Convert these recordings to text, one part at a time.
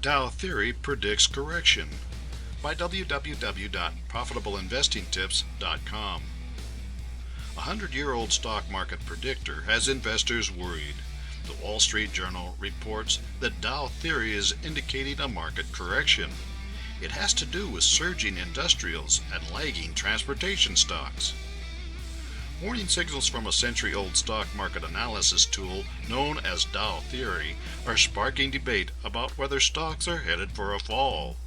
Dow Theory predicts correction by www.profitableinvestingtips.com. A 100-year-old stock market predictor has investors worried. The Wall Street Journal reports that Dow Theory is indicating a market correction. It has to do with surging industrials and lagging transportation stocks. Warning signals from a century-old stock market analysis tool known as Dow Theory are sparking debate about whether stocks are headed for a fall.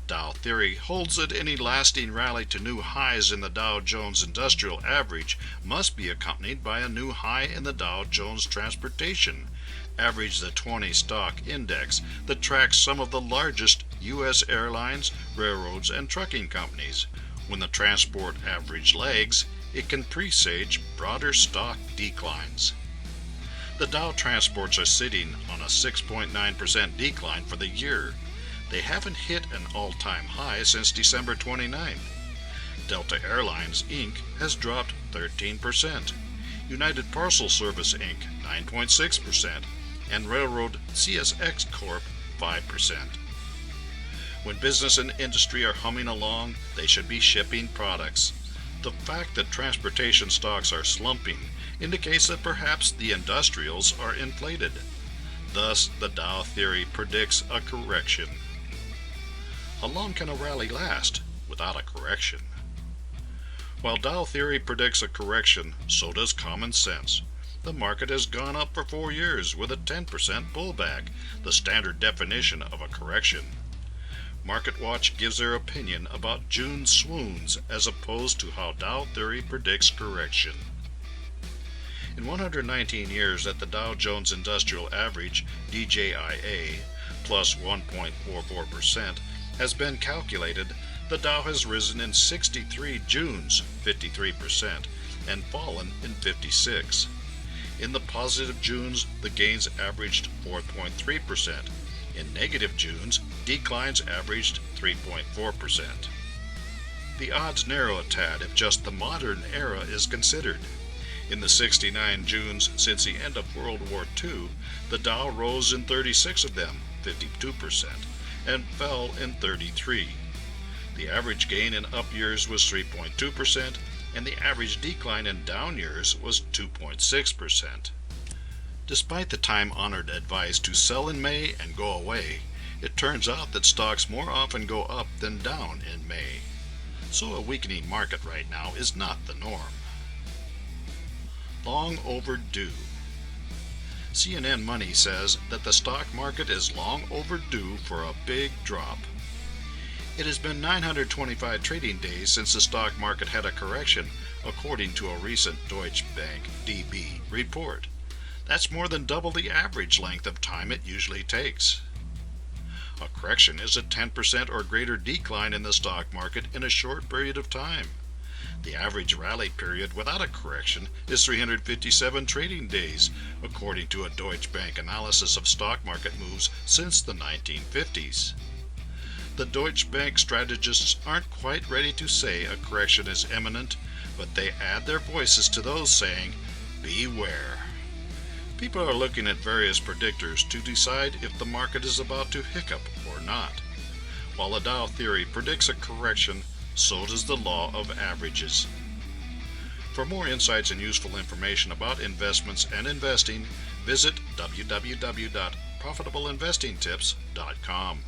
Dow Theory holds that any lasting rally to new highs in the Dow Jones Industrial Average must be accompanied by a new high in the Dow Jones Transportation Average-the stock index that tracks some of the largest U.S. airlines, railroads, and trucking companies. When the transport average lags, it can presage broader stock declines. The Dow transports are sitting on a 6.9% decline for the year. They haven't hit an all-time high since December 29. Delta Airlines Inc. has dropped 13%, United Parcel Service Inc. 9.6%, and Railroad CSX Corp. 5%. When business and industry are humming along, they should be shipping products. The fact that transportation stocks are slumping indicates that perhaps the industrials are inflated. Thus, the Dow Theory predicts a correction. How long can a rally last without a correction? While Dow Theory predicts a correction, so does common sense. The market has gone up for 4 years with a 10% pullback, the standard definition of a correction. MarketWatch gives their opinion about June swoons as opposed to how Dow Theory predicts correction. In 119 years that the Dow Jones Industrial Average, DJIA, plus 1.44%, has been calculated, the Dow has risen in 63 Junes, 53%, and fallen in 56. In the positive Junes, the gains averaged 4.3%. In negative Junes, declines averaged 3.4%. The odds narrow a tad if just the modern era is considered. In the 69 Junes since the end of World War II, the Dow rose in 36 of them, 52%, and fell in 33. The average gain in up years was 3.2%, and the average decline in down years was 2.6%. Despite the time-honored advice to sell in May and go away, it turns out that stocks more often go up than down in May. So a weakening market right now is not the norm. Long overdue. CNN Money says that the stock market is long overdue for a big drop. It has been 925 trading days since the stock market had a correction, according to a recent Deutsche Bank DB report. That's more than double the average length of time it usually takes. A correction is a 10% or greater decline in the stock market in a short period of time. The average rally period without a correction is 357 trading days, according to a Deutsche Bank analysis of stock market moves since the 1950s. The Deutsche Bank strategists aren't quite ready to say a correction is imminent, but they add their voices to those saying, "Beware." People are looking at various predictors to decide if the market is about to hiccup or not. While the Dow Theory predicts a correction, so does the law of averages. For more insights and useful information about investments and investing, visit www.profitableinvestingtips.com.